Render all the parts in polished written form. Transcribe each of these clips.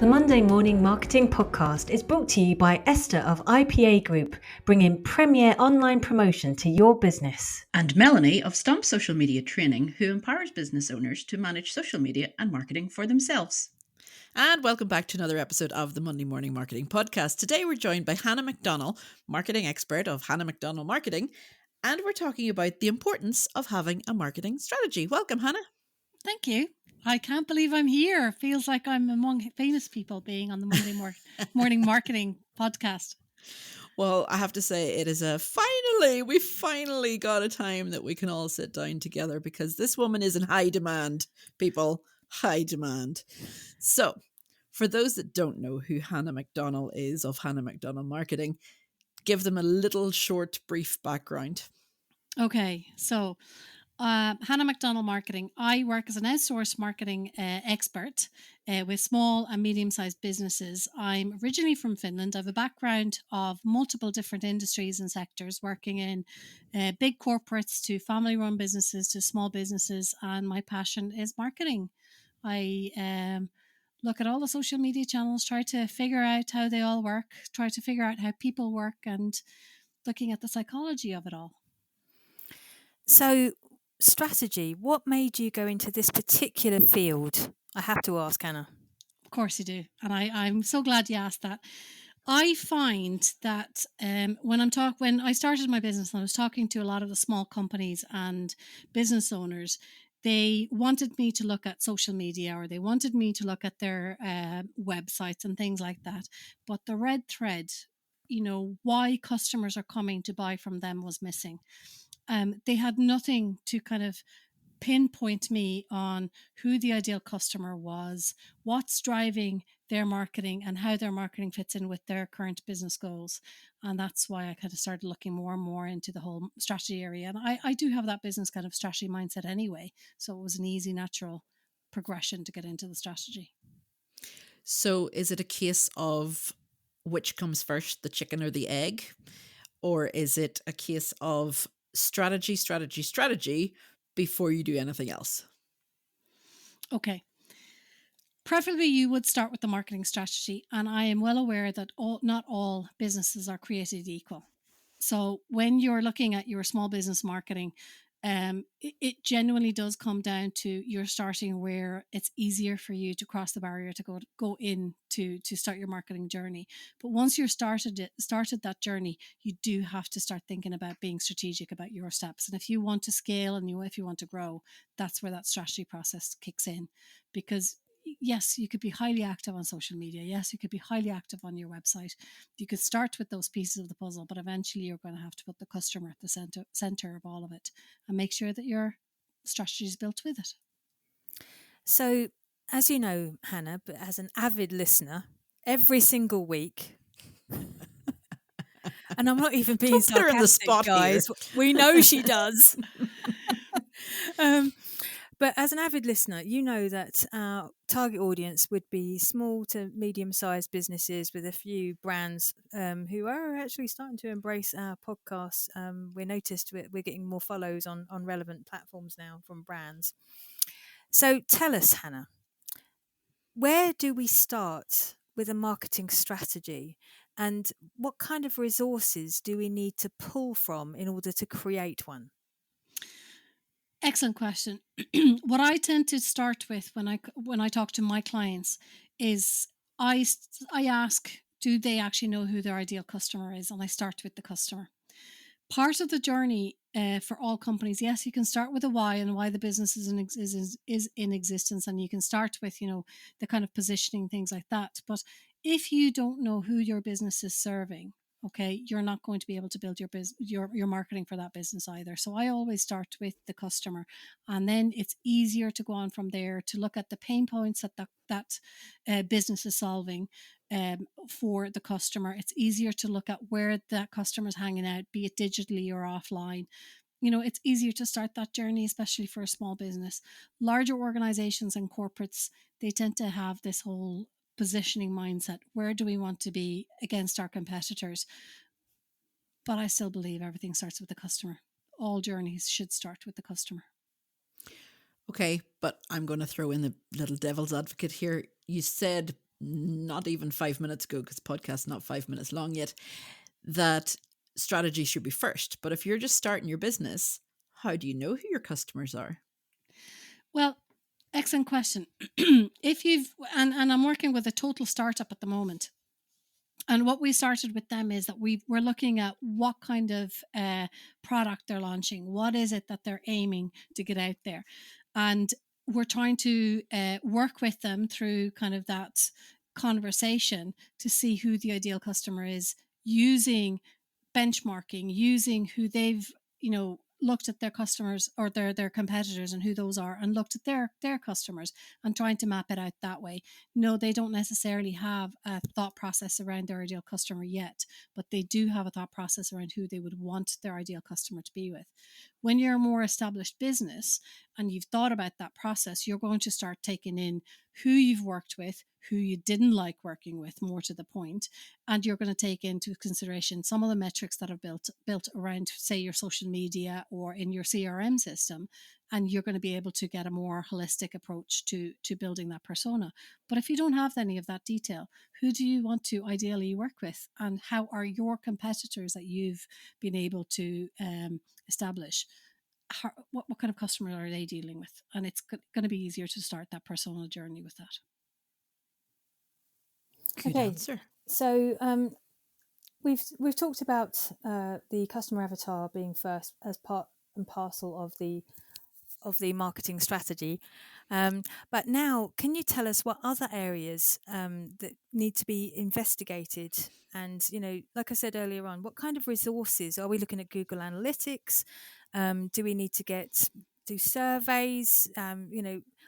The Monday Morning Marketing Podcast is brought to you by Esther of IPA Group, bringing premier online promotion to your business. And Melanie of Stomp Social Media Training, who empowers business owners to manage social media and marketing for themselves. And welcome back to another episode of the Monday Morning Marketing Podcast. Today we're joined by Hanna McDonnell, marketing expert of Hanna McDonnell Marketing, and we're talking about the importance of having a marketing strategy. Welcome, Hanna. Thank you. I can't believe I'm here. Feels like I'm among famous people being on the Monday Morning Marketing Podcast. Well, I have to say it is we finally got a time that we can all sit down together because this woman is in high demand, people, high demand. So for those that don't know who Hanna McDonnell is of Hanna McDonnell Marketing, give them a little short, brief background. Okay, so Hanna McDonnell Marketing. I work as an outsourced marketing expert with small and medium-sized businesses. I'm originally from Finland. I have a background of multiple different industries and sectors, working in big corporates to family-run businesses to small businesses, and my passion is marketing. I look at all the social media channels, try to figure out how they all work, try to figure out how people work, and looking at the psychology of it all. So, strategy, what made you go into this particular field? I have to ask, Hanna. Of course you do. And I'm so glad you asked that. I find that when I started my business and I was talking to a lot of the small companies and business owners, they wanted me to look at social media, or they wanted me to look at their websites and things like that. But the red thread, why customers are coming to buy from them, was missing. They had nothing to kind of pinpoint me on who the ideal customer was, what's driving their marketing, and how their marketing fits in with their current business goals. And that's why I kind of started looking more and more into the whole strategy area. And I do have that business kind of strategy mindset anyway. So it was an easy, natural progression to get into the strategy. So is it a case of which comes first, the chicken or the egg? Or is it a case of strategy before you do anything else? Okay. Preferably you would start with the marketing strategy. And I am well aware that not all businesses are created equal. So when you're looking at your small business marketing, it genuinely does come down to you're starting where it's easier for you to cross the barrier to go in to start your marketing journey. But once you're started that journey, you do have to start thinking about being strategic about your steps. And if you want to scale and if you want to grow, that's where that strategy process kicks in. Because yes, you could be highly active on social media. Yes, you could be highly active on your website. You could start with those pieces of the puzzle, but eventually you're going to have to put the customer at the center of all of it and make sure that your strategy is built with it. So, as you know, Hanna, but as an avid listener, every single week, and I'm not even being sarcastic, in the spot, guys. Here. We know she does. But as an avid listener, you know that our target audience would be small to medium-sized businesses with a few brands who are actually starting to embrace our podcasts. We noticed we're getting more follows on relevant platforms now from brands. So tell us, Hanna, where do we start with a marketing strategy? And what kind of resources do we need to pull from in order to create one? Excellent question. What I tend to start with when I talk to my clients is I ask, do they actually know who their ideal customer is? And I start with the customer. Part of the journey for all companies, yes, you can start with a why and why the business is in existence, and you can start with the kind of positioning, things like that. But if you don't know who your business is serving, okay, you're not going to be able to build your marketing for that business either. So I always start with the customer, and then it's easier to go on from there to look at the pain points that business is solving for the customer. It's easier to look at where that customer's hanging out, be it digitally or offline. It's easier to start that journey, especially for a small business. Larger organizations and corporates, they tend to have this whole positioning mindset. Where do we want to be against our competitors? But I still believe everything starts with the customer. All journeys should start with the customer. Okay, but I'm going to throw in the little devil's advocate here. You said not even 5 minutes ago, because podcast's not 5 minutes long yet, that strategy should be first. But if you're just starting your business, how do you know who your customers are? Well, excellent question. If you've, and I'm working with a total startup at the moment. And what we started with them is that we're looking at what kind of product they're launching. What is it that they're aiming to get out there? And we're trying to work with them through kind of that conversation to see who the ideal customer is, using benchmarking, using who they've, looked at their customers or their competitors and who those are, and looked at their customers and trying to map it out that way. No, they don't necessarily have a thought process around their ideal customer yet, but they do have a thought process around who they would want their ideal customer to be with. When you're a more established business and you've thought about that process, you're going to start taking in who you've worked with, who you didn't like working with, more to the point, and you're going to take into consideration some of the metrics that are built around, say, your social media or in your CRM system, and you're going to be able to get a more holistic approach to building that persona. But if you don't have any of that detail, who do you want to ideally work with, and how are your competitors that you've been able to establish? What kind of customer are they dealing with? And it's going to be easier to start that persona journey with that. Good answer. So we've talked about the customer avatar being first as part and parcel of the marketing strategy. But now, can you tell us what other areas that need to be investigated? And, like I said earlier on, what kind of resources are we looking at? Google Analytics? Do we need to do surveys?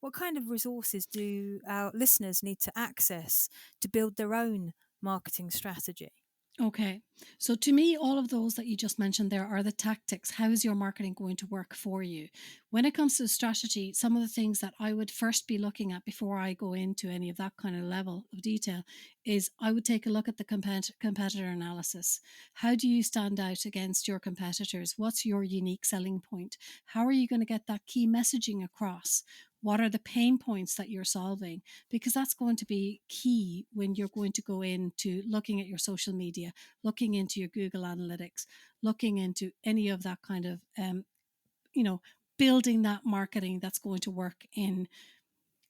What kind of resources do our listeners need to access to build their own marketing strategy? Okay. So to me, all of those that you just mentioned there are the tactics. How is your marketing going to work for you? When it comes to strategy, some of the things that I would first be looking at before I go into any of that kind of level of detail is I would take a look at the competitor analysis. How do you stand out against your competitors? What's your unique selling point? How are you going to get that key messaging across? What are the pain points that you're solving? Because that's going to be key when you're going to go into looking at your social media, looking into your Google Analytics, looking into any of that kind of, building that marketing that's going to work in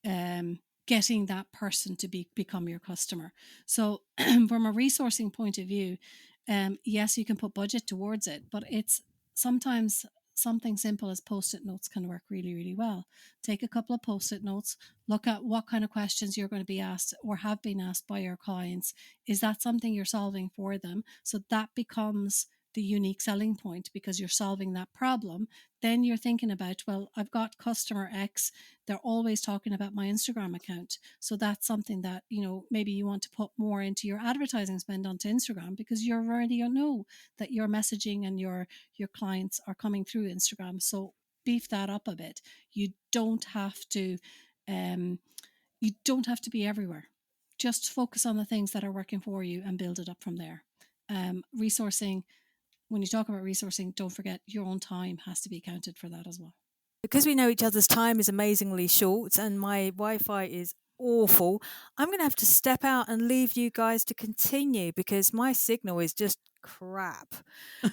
getting that person to become your customer. So from a resourcing point of view, yes, you can put budget towards it, but it's sometimes something simple as post-it notes can work really, really well. Take a couple of post-it notes, look at what kind of questions you're going to be asked or have been asked by your clients. Is that something you're solving for them? So that becomes the unique selling point because you're solving that problem. Then you're thinking about, well, I've got customer X. They're always talking about my Instagram account. So that's something that, maybe you want to put more into your advertising spend onto Instagram because you already know that your messaging and your clients are coming through Instagram. So beef that up a bit. You don't have to be everywhere. Just focus on the things that are working for you and build it up from there. Resourcing. When you talk about resourcing, don't forget your own time has to be accounted for that as well. Because we know each other's time is amazingly short and my Wi-Fi is awful, I'm going to have to step out and leave you guys to continue because my signal is just crap.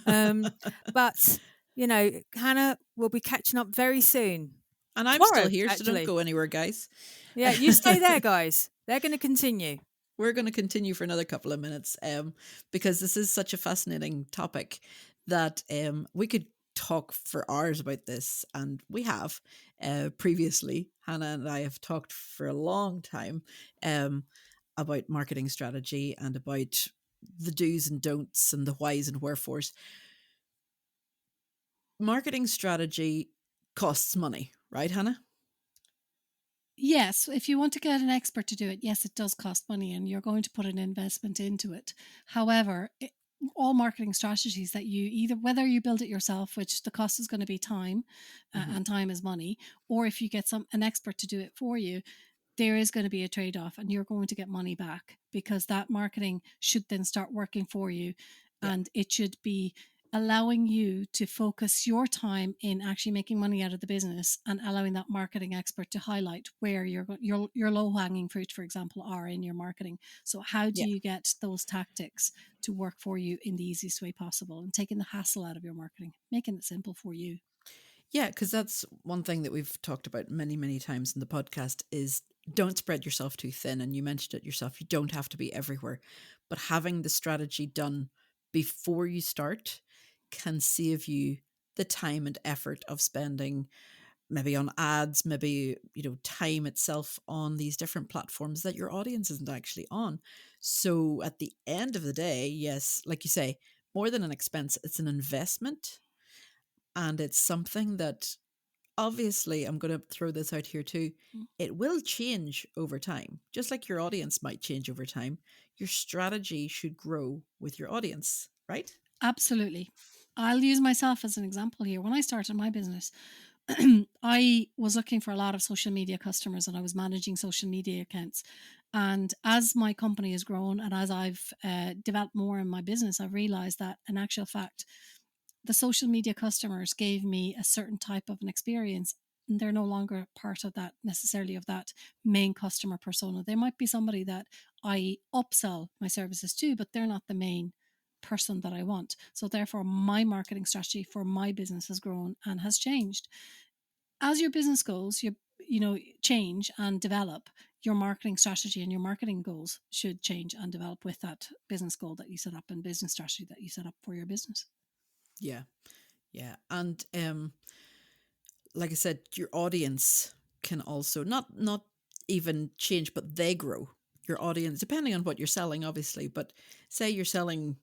But, Hannah will be catching up very soon. And I'm Tomorrow, still here, actually. so don't go anywhere, guys. Yeah, you stay there, guys. They're going to continue. We're going to continue for another couple of minutes because this is such a fascinating topic that we could talk for hours about this. And we have previously. Hannah and I have talked for a long time about marketing strategy and about the do's and don'ts and the whys and wherefores. Marketing strategy costs money, right, Hannah? Yes, if you want to get an expert to do it, yes, it does cost money and you're going to put an investment into it. However, all marketing strategies that you either, whether you build it yourself, which the cost is going to be time and time is money, or if you get an expert to do it for you, there is going to be a trade-off and you're going to get money back because that marketing should then start working for you and it should be allowing you to focus your time in actually making money out of the business and allowing that marketing expert to highlight where your low-hanging fruit, for example, are in your marketing. So how do Yeah. you get those tactics to work for you in the easiest way possible, and taking the hassle out of your marketing, making it simple for you? Yeah, because that's one thing that we've talked about many, many times in the podcast is don't spread yourself too thin. And you mentioned it yourself, you don't have to be everywhere. But having the strategy done before you start can save you the time and effort of spending maybe on ads, maybe, time itself on these different platforms that your audience isn't actually on. So at the end of the day, yes, like you say, more than an expense, it's an investment. And it's something that obviously, I'm going to throw this out here too. Mm. It will change over time, just like your audience might change over time. Your strategy should grow with your audience, right? Absolutely. I'll use myself as an example here. When I started my business, I was looking for a lot of social media customers, and I was managing social media accounts. And as my company has grown and as I've developed more in my business, I've realized that in actual fact, the social media customers gave me a certain type of an experience. And they're no longer part of that, necessarily of that main customer persona. They might be somebody that I upsell my services to, but they're not the main person that I want. So therefore my marketing strategy for my business has grown and has changed. As your business goals, change and develop, your marketing strategy and your marketing goals should change and develop with that business goal that you set up and business strategy that you set up for your business. Yeah. Yeah. And like I said, your audience can also not even change, but they grow. Your audience, depending on what you're selling, obviously, but say you're selling,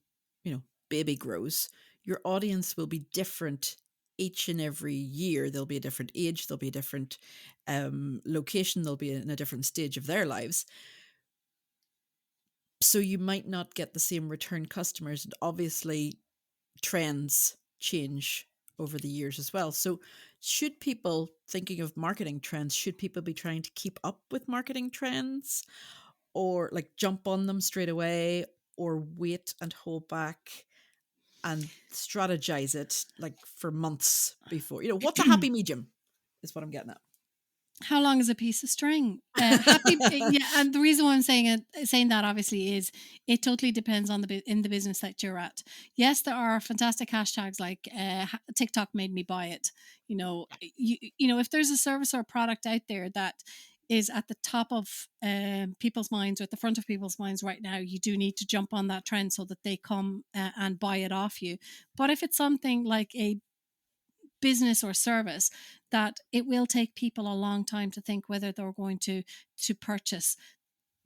baby grows, your audience will be different each and every year. There'll be a different age, there'll be a different location, they'll be in a different stage of their lives. So you might not get the same return customers. And obviously, trends change over the years as well. So, should people thinking of marketing trends, should people be trying to keep up with marketing trends or like jump on them straight away or wait and hold back and strategize it like for months before? What's a happy medium is what I'm getting at. How long is a piece of string? Yeah, and the reason why I'm saying that obviously is it totally depends on in the business that you're at. Yes, there are fantastic hashtags like TikTok made me buy it. If there's a service or a product out there that is at the top of people's minds or at the front of people's minds right now, you do need to jump on that trend so that they come and buy it off you. But if it's something like a business or service that it will take people a long time to think whether they're going to purchase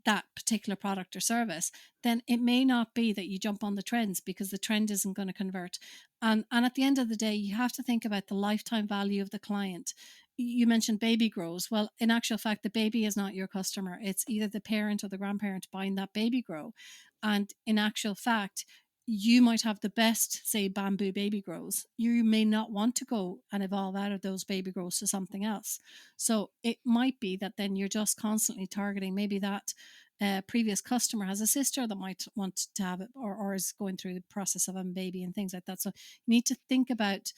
that particular product or service, then it may not be that you jump on the trends because the trend isn't going to convert. And at the end of the day, you have to think about the lifetime value of the client. You mentioned baby grows. Well, in actual fact, the baby is not your customer. It's either the parent or the grandparent buying that baby grow. And in actual fact, you might have the best, say, bamboo baby grows. You may not want to go and evolve out of those baby grows to something else. So it might be that then you're just constantly targeting maybe that previous customer has a sister that might want to have it or is going through the process of having a baby and things like that. So you need to think about,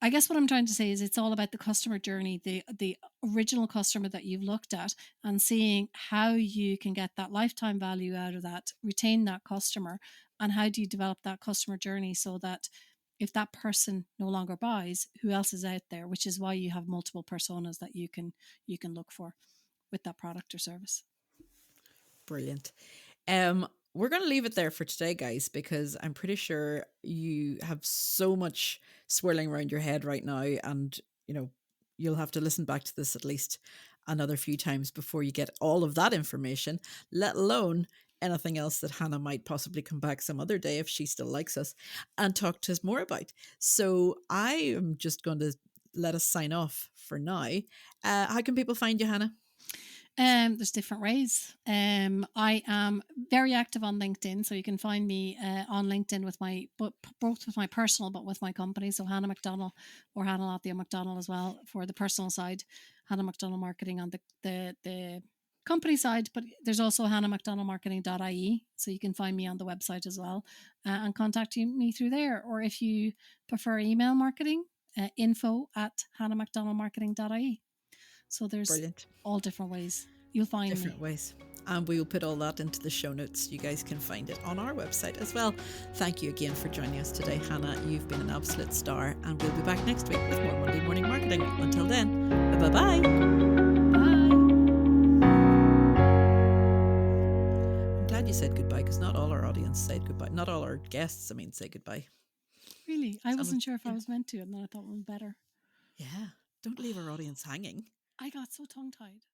I guess what I'm trying to say is it's all about the customer journey, the original customer that you've looked at, and seeing how you can get that lifetime value out of that, retain that customer, and how do you develop that customer journey so that if that person no longer buys, who else is out there? Which is why you have multiple personas that you can look for with that product or service. Brilliant. We're going to leave it there for today, guys, because I'm pretty sure you have so much swirling around your head right now. And, you'll have to listen back to this at least another few times before you get all of that information, let alone anything else that Hannah might possibly come back some other day if she still likes us and talk to us more about. So I am just going to let us sign off for now. How can people find you, Hannah? There's different ways. I am very active on LinkedIn, so you can find me on LinkedIn with both with my personal, but with my company. So Hanna McDonnell or Hannah McDonnell as well for the personal side. Hanna McDonnell Marketing on the company side, but there's also hannahmcdonaldmarketing.ie, so you can find me on the website as well, and contact me through there. Or if you prefer email marketing, info@hannahmcdonaldmarketing.ie. So there's Brilliant. all different ways you'll find Different me. ways. And we will put all that into the show notes. You guys can find it on our website as well. Thank you again for joining us today, Hannah. You've been an absolute star, and we'll be back next week with more Monday Morning Marketing. Until then, bye-bye. Bye. I'm glad you said goodbye, because not all our audience said goodbye. Not all our guests, say goodbye. Really? I Some wasn't sure if I yeah. was meant to, and then I thought it was better. Yeah. Don't leave our audience hanging. I got so tongue-tied.